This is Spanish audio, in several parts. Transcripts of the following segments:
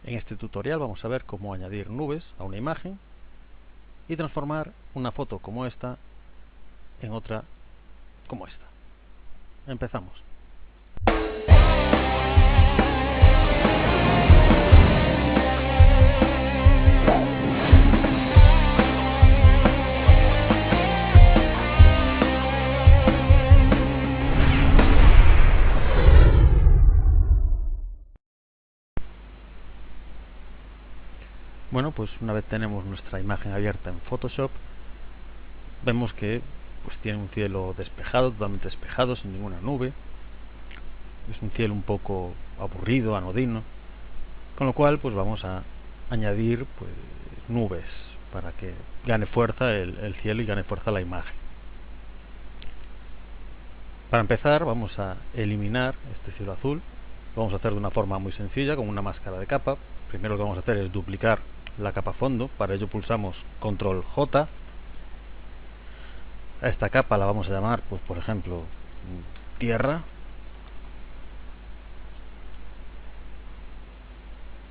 En este tutorial vamos a ver cómo añadir nubes a una imagen y transformar una foto como esta en otra como esta. Empezamos. Bueno, pues una vez tenemos nuestra imagen abierta en Photoshop, vemos que pues tiene un cielo despejado, totalmente despejado, sin ninguna nube. Es un cielo un poco aburrido, anodino, con lo cual pues vamos a añadir pues nubes para que gane fuerza el cielo y gane fuerza la imagen. Para empezar vamos a eliminar este cielo azul. Lo vamos a hacer de una forma muy sencilla, con una máscara de capa. Primero lo que vamos a hacer es duplicar la capa fondo. Para ello pulsamos Control J. A esta capa la vamos a llamar, pues por ejemplo, tierra.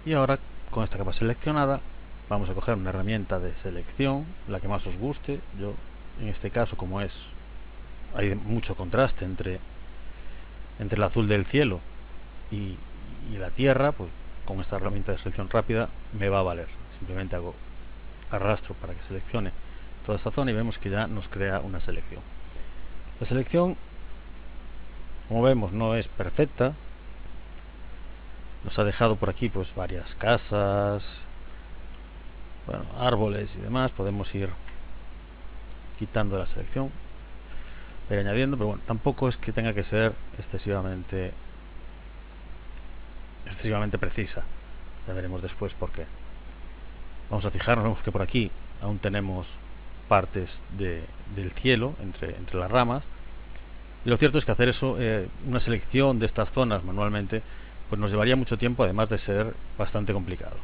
Y ahora, con esta capa seleccionada, vamos a coger una herramienta de selección, la que más os guste. Yo, en este caso, como hay mucho contraste entre el azul del cielo y la tierra, pues con esta herramienta de selección rápida me va a valer. Simplemente hago arrastro para que seleccione toda esta zona y vemos que ya nos crea una selección. La selección, como vemos, no es perfecta. Nos ha dejado por aquí pues varias casas, bueno, árboles y demás. Podemos ir quitando la selección, ir añadiendo, pero bueno, tampoco es que tenga que ser excesivamente precisa. Ya veremos después por qué. Vamos a fijarnos, vemos que por aquí aún tenemos partes del cielo entre las ramas, y lo cierto es que hacer eso, una selección de estas zonas manualmente, pues nos llevaría mucho tiempo, además de ser bastante complicado.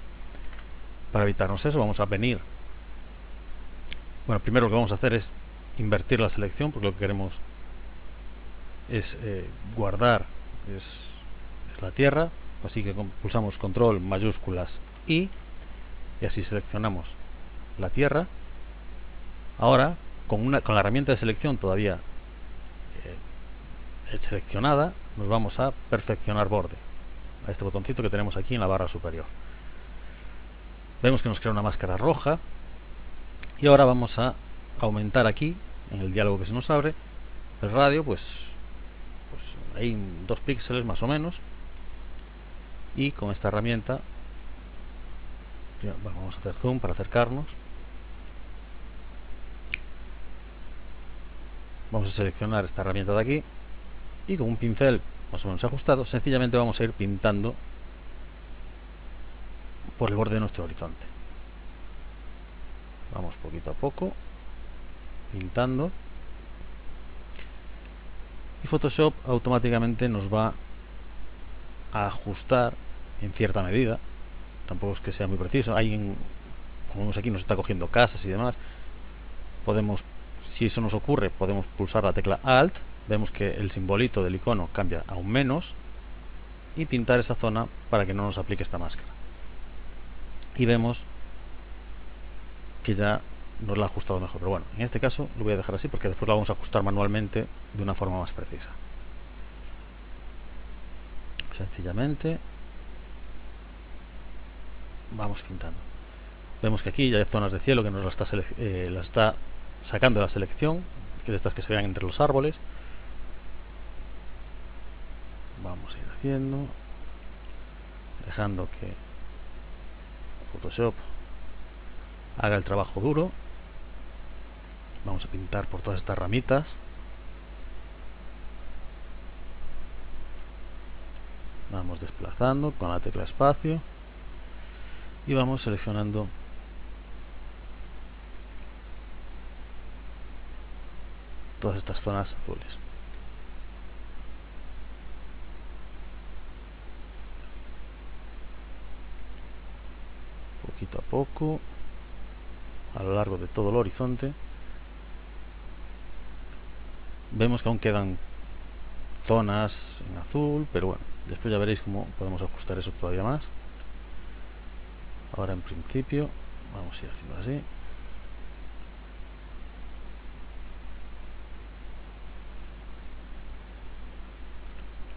Para evitarnos eso vamos a venir, bueno, primero lo que vamos a hacer es invertir la selección, porque lo que queremos es guardar es la tierra, así que pulsamos control mayúsculas y así seleccionamos la tierra. Ahora con la herramienta de selección todavía seleccionada, nos vamos a perfeccionar borde, a este botoncito que tenemos aquí en la barra superior. Vemos que nos crea una máscara roja y ahora vamos a aumentar aquí en el diálogo que se nos abre el radio, pues hay 2 píxeles más o menos, y con esta herramienta vamos a hacer zoom para acercarnos. Vamos a seleccionar esta herramienta de aquí y con un pincel más o menos ajustado sencillamente vamos a ir pintando por el borde de nuestro horizonte. Vamos poquito a poco pintando y Photoshop automáticamente nos va a ajustar en cierta medida. Tampoco es que sea muy preciso. Como vemos aquí, nos está cogiendo casas y demás. Si eso nos ocurre, podemos pulsar la tecla Alt. Vemos que el simbolito del icono cambia a un menos y pintar esa zona para que no nos aplique esta máscara. Y vemos que ya nos la ha ajustado mejor, pero bueno, en este caso lo voy a dejar así porque después lo vamos a ajustar manualmente de una forma más precisa. Sencillamente vamos pintando. Vemos que aquí ya hay zonas de cielo que nos la está sacando de la selección, que de estas que se vean entre los árboles. Vamos a ir haciendo, dejando que Photoshop haga el trabajo duro. Vamos a pintar por todas estas ramitas. Vamos desplazando con la tecla espacio y vamos seleccionando todas estas zonas azules. Poquito a poco a lo largo de todo el horizonte. Vemos que aún quedan zonas en azul, pero bueno, después ya veréis cómo podemos ajustar eso todavía más. Ahora en principio vamos a ir haciendo así.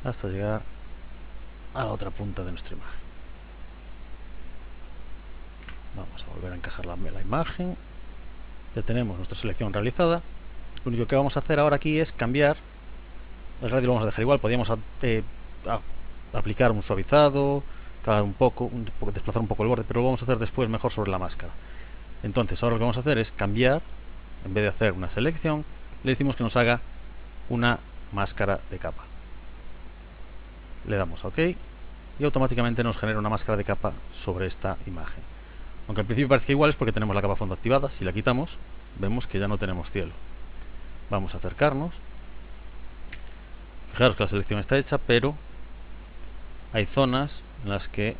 Hasta llegar a la otra punta de nuestra imagen. Vamos a volver a encajar la imagen. Ya tenemos nuestra selección realizada. Lo único que vamos a hacer ahora aquí es cambiar. El radio lo vamos a dejar igual. Podríamos aplicar un suavizado, desplazar un poco el borde, pero lo vamos a hacer después mejor sobre la máscara. Entonces ahora lo que vamos a hacer es cambiar. En vez de hacer una selección, le decimos que nos haga una máscara de capa. Le damos a OK y automáticamente nos genera una máscara de capa sobre esta imagen. Aunque al principio parece que igual, es porque tenemos la capa fondo activada. Si la quitamos, vemos que ya no tenemos cielo. Vamos a acercarnos. Fijaros que la selección está hecha, pero hay zonas en las que,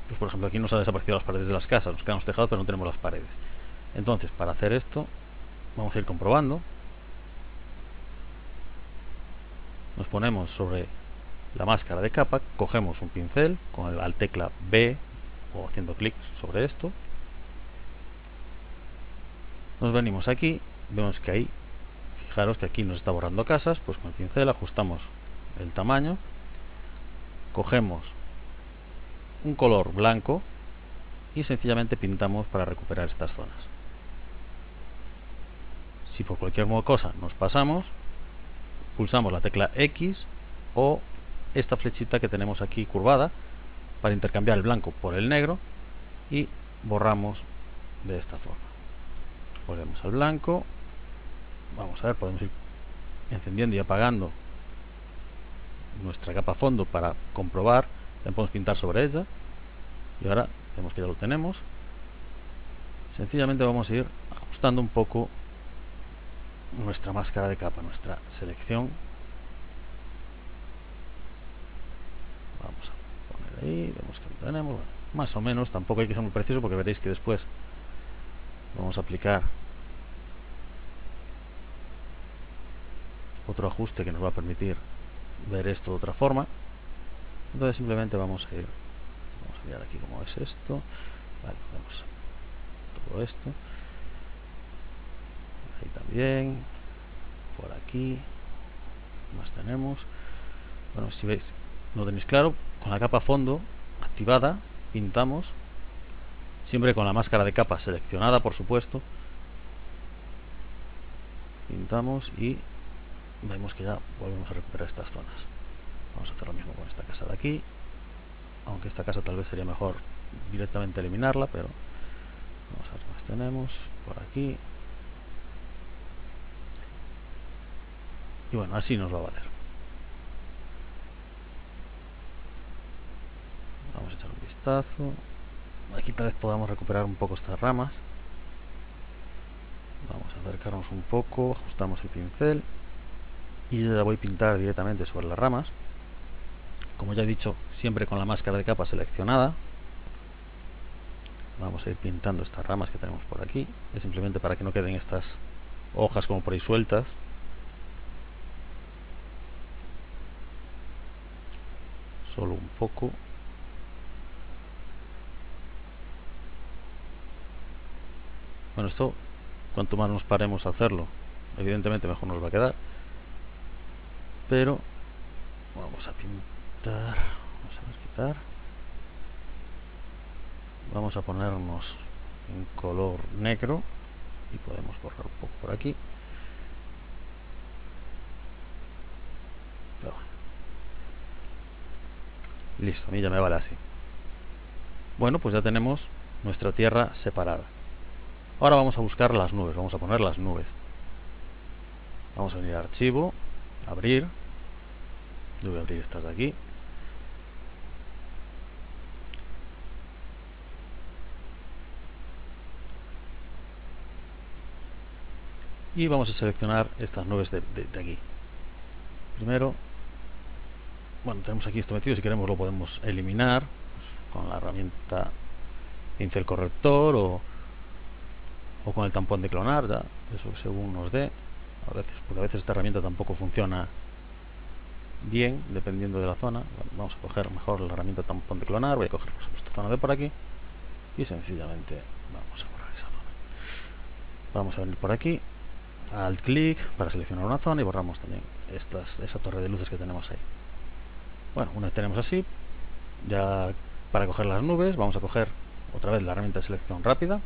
pues por ejemplo, aquí nos ha desaparecido las paredes de las casas, nos quedamos tejados pero no tenemos las paredes. Entonces, para hacer esto, vamos a ir comprobando. Nos ponemos sobre la máscara de capa, cogemos un pincel con la tecla B o haciendo clic sobre esto. Nos venimos aquí, vemos que ahí, fijaros que aquí nos está borrando casas, pues con el pincel ajustamos el tamaño, cogemos un color blanco y sencillamente pintamos para recuperar estas zonas. Si por cualquier cosa nos pasamos, pulsamos la tecla X o esta flechita que tenemos aquí curvada para intercambiar el blanco por el negro y borramos de esta forma. Volvemos al blanco. Vamos a ver, podemos ir encendiendo y apagando nuestra capa fondo para comprobar. Ya podemos pintar sobre ella y ahora vemos que ya lo tenemos. Sencillamente vamos a ir ajustando un poco nuestra máscara de capa, nuestra selección. Vamos a poner ahí, vemos que lo tenemos. Bueno, más o menos, tampoco hay que ser muy preciso porque veréis que después vamos a aplicar otro ajuste que nos va a permitir ver esto de otra forma. Entonces simplemente vamos a mirar aquí cómo es esto. Vale, vemos todo esto. Ahí también. Por aquí. ¿Qué más tenemos? Bueno, si veis, no tenéis claro, con la capa fondo activada, pintamos. Siempre con la máscara de capa seleccionada, por supuesto. Pintamos y vemos que ya volvemos a recuperar estas zonas. Vamos a hacer lo mismo con esta casa de aquí, aunque esta casa tal vez sería mejor directamente eliminarla, pero vamos a ver qué más tenemos por aquí. Y bueno, así nos va a valer. Vamos a echar un vistazo. Aquí tal vez podamos recuperar un poco estas ramas. Vamos a acercarnos un poco, ajustamos el pincel y yo ya voy a pintar directamente sobre las ramas. Como ya he dicho, siempre con la máscara de capa seleccionada. Vamos a ir pintando estas ramas que tenemos por aquí. Es simplemente para que no queden estas hojas como por ahí sueltas. Solo un poco. Bueno, esto, cuanto más nos paremos a hacerlo, evidentemente mejor nos va a quedar. Pero vamos a pintar, vamos a quitar. Vamos a ponernos en color negro y podemos borrar un poco por aquí. Listo, a mí ya me vale así. Bueno, pues ya tenemos nuestra tierra separada. Ahora vamos a buscar las nubes, vamos a poner las nubes. Vamos a venir a archivo, abrir. Yo voy a abrir estas de aquí. Y vamos a seleccionar estas nubes de aquí. Primero, bueno, tenemos aquí esto metido, si queremos lo podemos eliminar pues, con la herramienta pincel corrector o con el tampón de clonar, ya, eso según nos dé. A veces, porque a veces esta herramienta tampoco funciona bien, dependiendo de la zona. Bueno, vamos a coger mejor la herramienta tampón de clonar, voy a coger esta zona de por aquí y sencillamente vamos a borrar esa zona. Vamos a venir por aquí, alt clic para seleccionar una zona y borramos también esa torre de luces que tenemos ahí. Bueno, una vez tenemos así, ya para coger las nubes vamos a coger otra vez la herramienta de selección rápida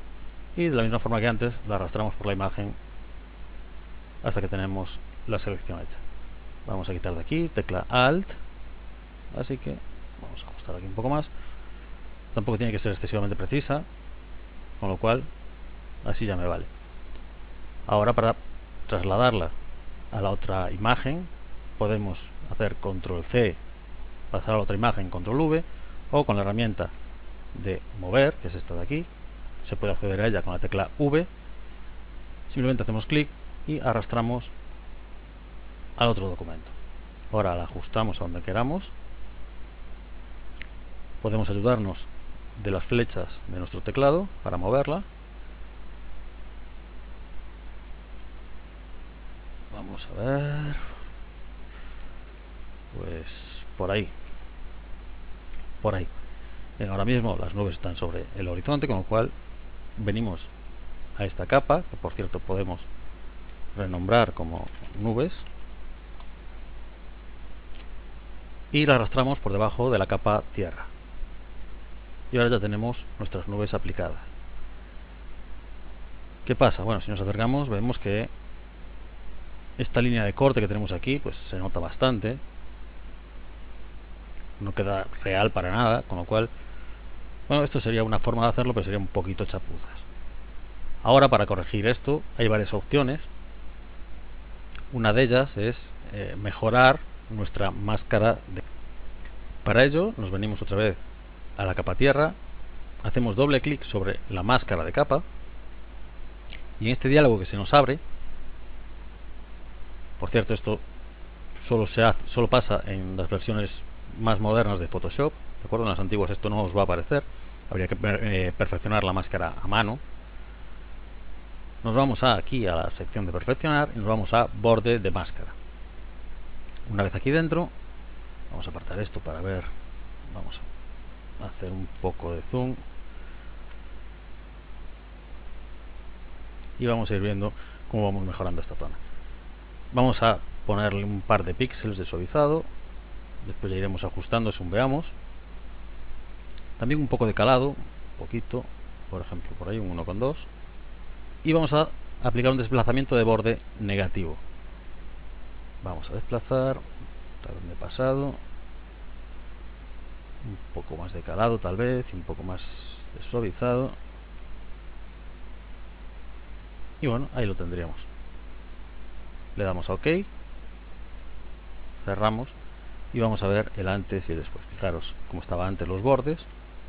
y de la misma forma que antes la arrastramos por la imagen hasta que tenemos la selección hecha. Vamos a quitar de aquí, tecla alt, así que vamos a ajustar aquí un poco más. Tampoco tiene que ser excesivamente precisa, con lo cual así ya me vale. Ahora, para trasladarla a la otra imagen, podemos hacer control C, pasar a la otra imagen, control V, o con la herramienta de mover, que es esta de aquí, se puede acceder a ella con la tecla V. Simplemente hacemos clic y arrastramos al otro documento. Ahora la ajustamos a donde queramos. Podemos ayudarnos de las flechas de nuestro teclado para moverla. Vamos a ver, pues por ahí. Ahora mismo las nubes están sobre el horizonte, con lo cual venimos a esta capa, que por cierto podemos renombrar como nubes, y la arrastramos por debajo de la capa tierra. Y ahora ya tenemos nuestras nubes aplicadas. ¿Qué pasa? Bueno, si nos acercamos vemos que esta línea de corte que tenemos aquí pues se nota bastante, no queda real para nada, con lo cual, bueno, esto sería una forma de hacerlo, pero sería un poquito chapuzas. Ahora, para corregir esto hay varias opciones. Una de ellas es mejorar nuestra máscara Para ello nos venimos otra vez a la capa tierra, hacemos doble clic sobre la máscara de capa y en este diálogo que se nos abre, por cierto esto solo pasa en las versiones más modernas de Photoshop, ¿de acuerdo? En las antiguas esto no os va a aparecer, habría que perfeccionar la máscara a mano. Nos vamos aquí a la sección de perfeccionar y nos vamos a borde de máscara. Una vez aquí dentro, vamos a apartar esto para ver, vamos a hacer un poco de zoom y vamos a ir viendo cómo vamos mejorando esta zona. Vamos a ponerle un par de píxeles de suavizado, después ya iremos ajustando según veamos. También un poco de calado, un poquito, por ejemplo por ahí un 1,2, y vamos a aplicar un desplazamiento de borde negativo. Vamos a desplazar hasta donde he pasado, un poco más de calado tal vez, y un poco más de suavizado, y bueno, ahí lo tendríamos. Le damos a OK, cerramos y vamos a ver el antes y el después. Fijaros cómo estaba antes los bordes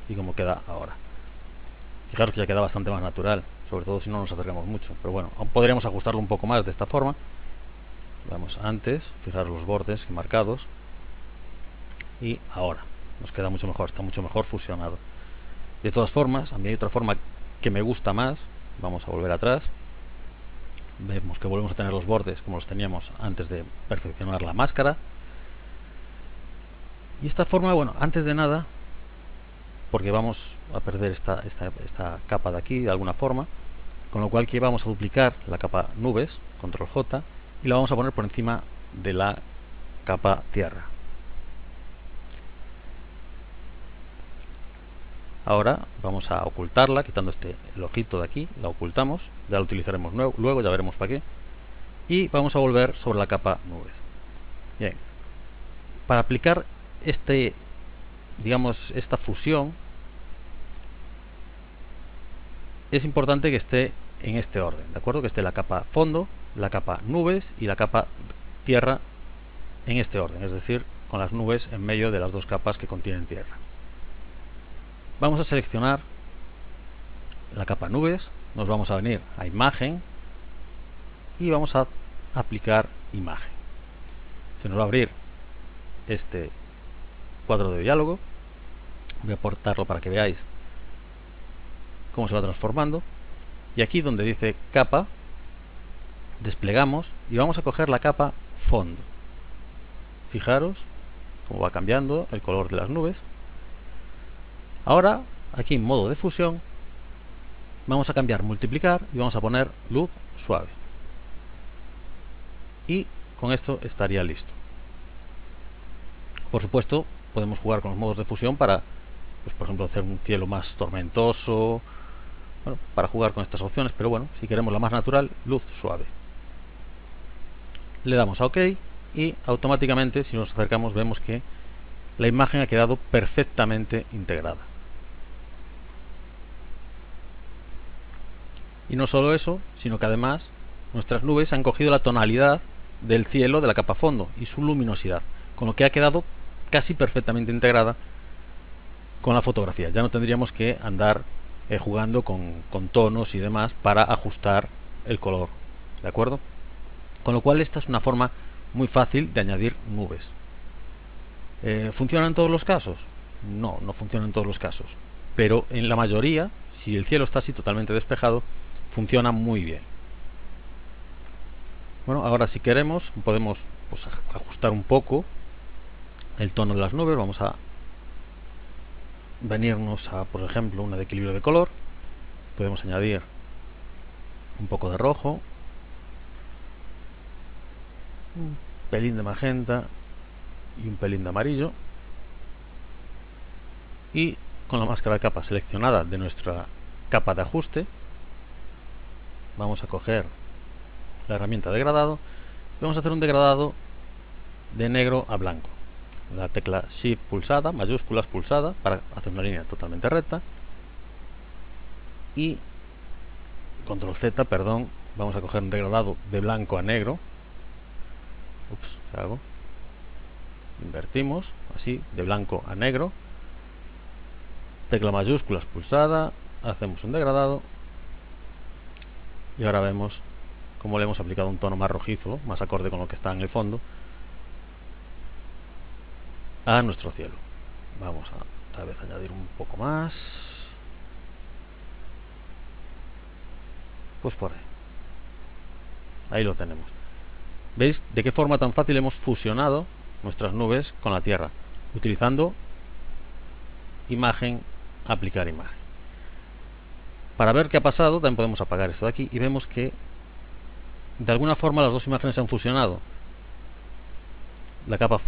y cómo queda ahora. Fijaros que ya queda bastante más natural, sobre todo si no nos acercamos mucho, pero bueno, aún podríamos ajustarlo un poco más de esta forma. Vamos antes, fijaros los bordes marcados, y ahora nos queda mucho mejor, está mucho mejor fusionado. De todas formas, a mí hay otra forma que me gusta más. Vamos a volver atrás, vemos que volvemos a tener los bordes como los teníamos antes de perfeccionar la máscara. Y esta forma, bueno, antes de nada, porque vamos a perder esta capa de aquí de alguna forma, con lo cual aquí vamos a duplicar la capa nubes, control J, y la vamos a poner por encima de la capa tierra. Ahora vamos a ocultarla, quitando el ojito de aquí, la ocultamos, ya lo utilizaremos luego, ya veremos para qué, y vamos a volver sobre la capa nubes. Bien, para aplicar esta fusión, es importante que esté en este orden, ¿de acuerdo? Que esté la capa fondo, la capa nubes y la capa tierra en este orden, es decir, con las nubes en medio de las dos capas que contienen tierra. Vamos a seleccionar la capa nubes, nos vamos a venir a imagen y vamos a aplicar imagen. Se nos va a abrir este cuadro de diálogo. Voy a aportarlo para que veáis cómo se va transformando, y aquí donde dice capa desplegamos y vamos a coger la capa fondo. Fijaros cómo va cambiando el color de las nubes. Ahora aquí en modo de fusión Vamos a cambiar multiplicar y vamos a poner luz suave. Y con esto estaría listo. Por supuesto, podemos jugar con los modos de fusión para, pues, por ejemplo, hacer un cielo más tormentoso, bueno, para jugar con estas opciones, pero bueno, si queremos la más natural, luz suave. Le damos a OK y automáticamente, si nos acercamos, vemos que la imagen ha quedado perfectamente integrada. Y no solo eso, sino que además nuestras nubes han cogido la tonalidad del cielo de la capa fondo y su luminosidad, con lo que ha quedado casi perfectamente integrada con la fotografía. Ya no tendríamos que andar jugando con tonos y demás para ajustar el color, ¿de acuerdo? Con lo cual esta es una forma muy fácil de añadir nubes. ¿Funciona en todos los casos? No, no funciona en todos los casos, pero en la mayoría, si el cielo está así totalmente despejado, funciona muy bien. Bueno, ahora si queremos podemos, pues, ajustar un poco el tono de las nubes. Vamos a venirnos a, por ejemplo, una de equilibrio de color. Podemos añadir un poco de rojo, un pelín de magenta y un pelín de amarillo. Y con la máscara de capa seleccionada de nuestra capa de ajuste, vamos a coger la herramienta de degradado y vamos a hacer un degradado de negro a blanco. La tecla Shift pulsada, mayúsculas pulsada, para hacer una línea totalmente recta, y Control Z, perdón, vamos a coger un degradado de blanco a negro. Ups, ¿qué hago? Invertimos, así, de blanco a negro. Tecla mayúsculas pulsada, hacemos un degradado y ahora vemos cómo le hemos aplicado un tono más rojizo, más acorde con lo que está en el fondo, a nuestro cielo. Vamos a tal vez añadir un poco más, pues por ahí lo tenemos. ¿Veis de qué forma tan fácil hemos fusionado nuestras nubes con la Tierra? Utilizando imagen, aplicar imagen. Para ver qué ha pasado, también podemos apagar esto de aquí y vemos que de alguna forma las dos imágenes se han fusionado. La capa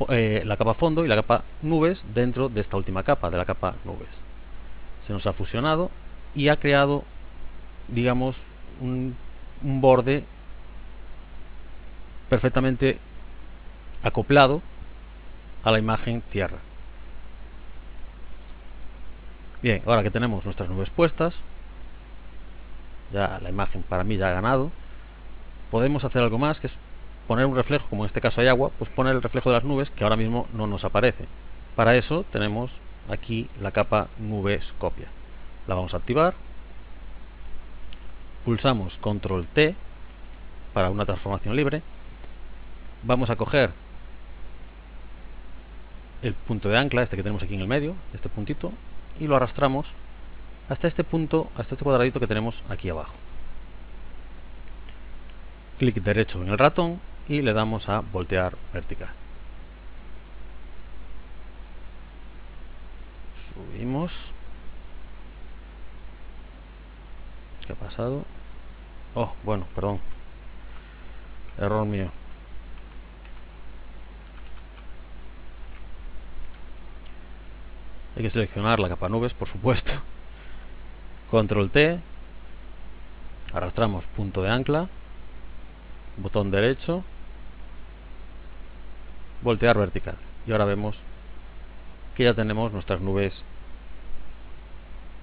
fondo y la capa nubes dentro de esta última capa, de la capa nubes. Se nos ha fusionado y ha creado, digamos, un borde perfectamente acoplado a la imagen tierra. Bien, ahora que tenemos nuestras nubes puestas, ya la imagen para mí ya ha ganado, podemos hacer algo más, que es poner un reflejo. Como en este caso hay agua, pues poner el reflejo de las nubes, que ahora mismo no nos aparece. Para eso tenemos aquí la capa nubes copia. La vamos a activar, pulsamos Control T para una transformación libre. Vamos a coger el punto de ancla, este que tenemos aquí en el medio, este puntito, y lo arrastramos hasta este punto, hasta este cuadradito que tenemos aquí abajo. Clic derecho en el ratón y le damos a voltear vertical. Subimos. ¿Qué ha pasado? Oh, bueno, perdón. Error mío. Hay que seleccionar la capa nubes, por supuesto. Control T. Arrastramos punto de ancla. Botón derecho. Voltear vertical. Y ahora vemos que ya tenemos nuestras nubes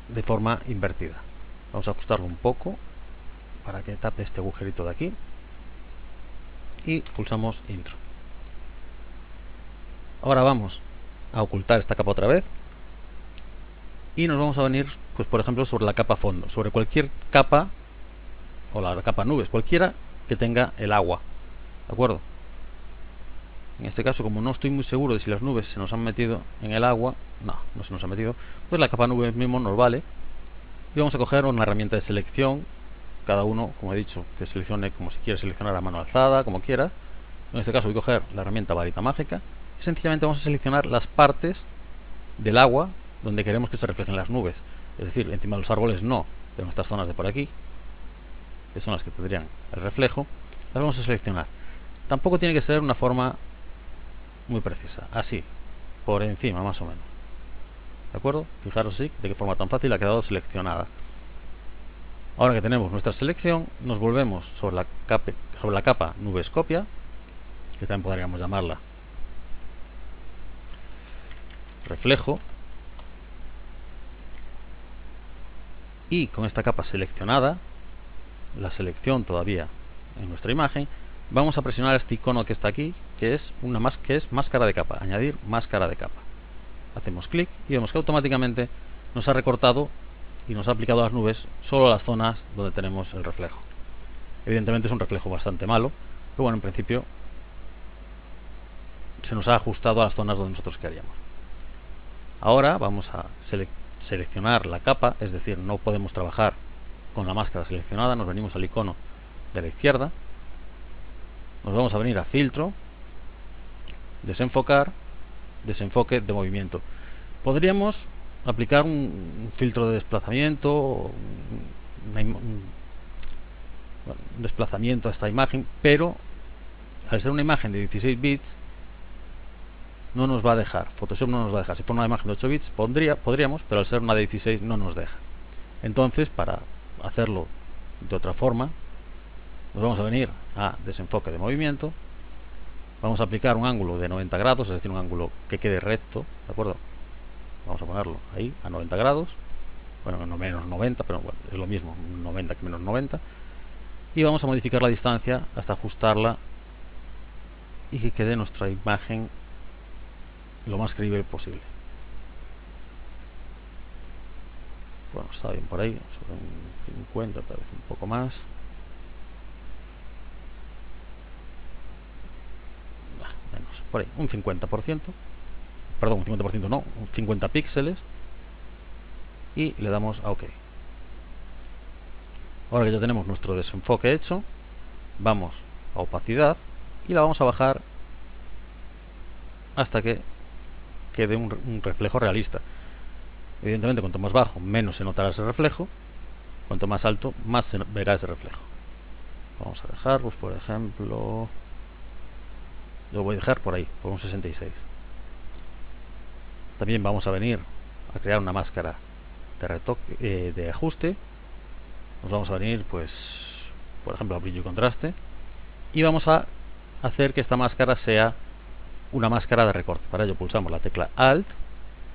de forma invertida. Vamos a ajustarlo un poco para que tape este agujerito de aquí. Y pulsamos Intro. Ahora vamos a ocultar esta capa otra vez. Y nos vamos a venir, pues por ejemplo, sobre la capa fondo, sobre cualquier capa, o la capa nubes, cualquiera que tenga el agua, ¿de acuerdo? En este caso, como no estoy muy seguro de si las nubes se nos han metido en el agua, no se nos ha metido, pues la capa nubes mismo nos vale. Y vamos a coger una herramienta de selección, cada uno, como he dicho, que seleccione como si quiere seleccionar a mano alzada, como quiera. En este caso voy a coger la herramienta varita mágica y sencillamente vamos a seleccionar las partes del agua donde queremos que se reflejen las nubes. Es decir, encima de los árboles no, Tenemos estas zonas de por aquí, que son las que tendrían el reflejo. Las vamos a seleccionar. Tampoco tiene que ser una forma muy precisa, así, por encima más o menos. ¿De acuerdo? Fijaros así, de qué forma tan fácil ha quedado seleccionada. Ahora que tenemos nuestra selección, nos volvemos sobre la capa Nubescopia, que también podríamos llamarla reflejo, y con esta capa seleccionada, la selección todavía en nuestra imagen, vamos a presionar este icono que está aquí, que es máscara de capa, añadir máscara de capa. Hacemos clic y vemos que automáticamente nos ha recortado y nos ha aplicado a las nubes solo a las zonas donde tenemos el reflejo. Evidentemente es un reflejo bastante malo, pero bueno, en principio se nos ha ajustado a las zonas donde nosotros queríamos. Ahora vamos a seleccionar la capa, es decir, no podemos trabajar con la máscara seleccionada. Nos venimos al icono de la izquierda, nos vamos a venir a filtro, desenfocar, desenfoque de movimiento. Podríamos aplicar un filtro de desplazamiento, un desplazamiento a esta imagen, pero al ser una imagen de 16 bits no nos va a dejar. Photoshop no nos va a dejar. Si pone una imagen de 8 bits podríamos, pero al ser una de 16 no nos deja. Entonces, para hacerlo de otra forma, nos vamos a venir a desenfoque de movimiento, vamos a aplicar un ángulo de 90 grados, es decir, un ángulo que quede recto, ¿de acuerdo? Vamos a ponerlo ahí a 90 grados, bueno, no menos 90, pero bueno, es lo mismo, 90 que menos 90, y vamos a modificar la distancia hasta ajustarla y que quede nuestra imagen lo más creíble posible. Bueno, está bien por ahí, sobre un 50, tal vez un poco más. Menos, por ahí, un 50%. Perdón, un 50% no, 50 píxeles. Y le damos a OK. Ahora que ya tenemos nuestro desenfoque hecho, vamos a opacidad y la vamos a bajar hasta que quede un reflejo realista. Evidentemente, cuanto más bajo, menos se notará ese reflejo. Cuanto más alto, más se verá ese reflejo. Vamos a dejar, pues por ejemplo, lo voy a dejar por ahí, por un 66. También vamos a venir a crear una máscara de retoque, de ajuste. Nos vamos a venir, pues, por ejemplo, a brillo y contraste, y vamos a hacer que esta máscara sea una máscara de recorte. Para ello pulsamos la tecla Alt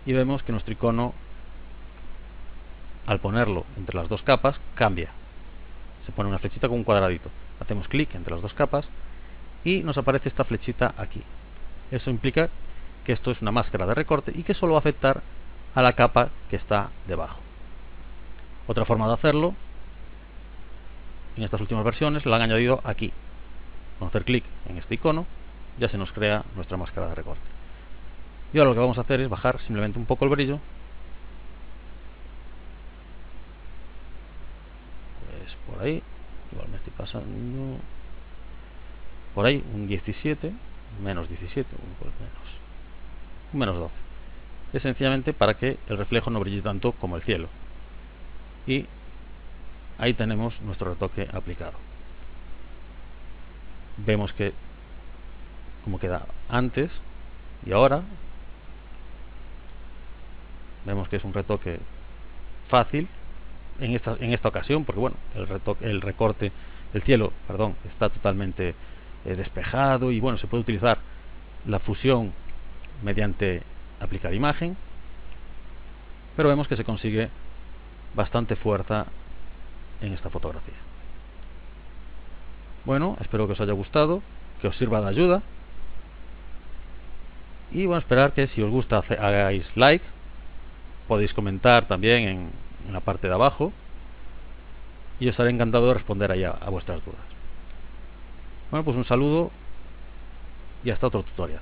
y vemos que nuestro icono, al ponerlo entre las dos capas, cambia. Se pone una flechita con un cuadradito. Hacemos clic entre las dos capas y nos aparece esta flechita aquí. Eso implica que esto es una máscara de recorte y que solo va a afectar a la capa que está debajo. Otra forma de hacerlo, en estas últimas versiones, la han añadido aquí. Con hacer clic en este icono ya se nos crea nuestra máscara de recorte. Y ahora lo que vamos a hacer es bajar simplemente un poco el brillo. Pues por ahí, igual me estoy pasando, por ahí un 17, menos 17, pues un menos 12. Es sencillamente para que el reflejo no brille tanto como el cielo. Y ahí tenemos nuestro retoque aplicado. Vemos que como queda antes y ahora, vemos que es un retoque fácil en esta ocasión, porque bueno, el recorte, el cielo, perdón, está totalmente despejado y bueno, se puede utilizar la fusión mediante aplicar imagen, pero vemos que se consigue bastante fuerza en esta fotografía. Bueno, espero que os haya gustado, que os sirva de ayuda. Y bueno, esperar que si os gusta hagáis like, podéis comentar también en la parte de abajo y yo estaré encantado de responder ahí a vuestras dudas. Bueno, pues un saludo y hasta otro tutorial.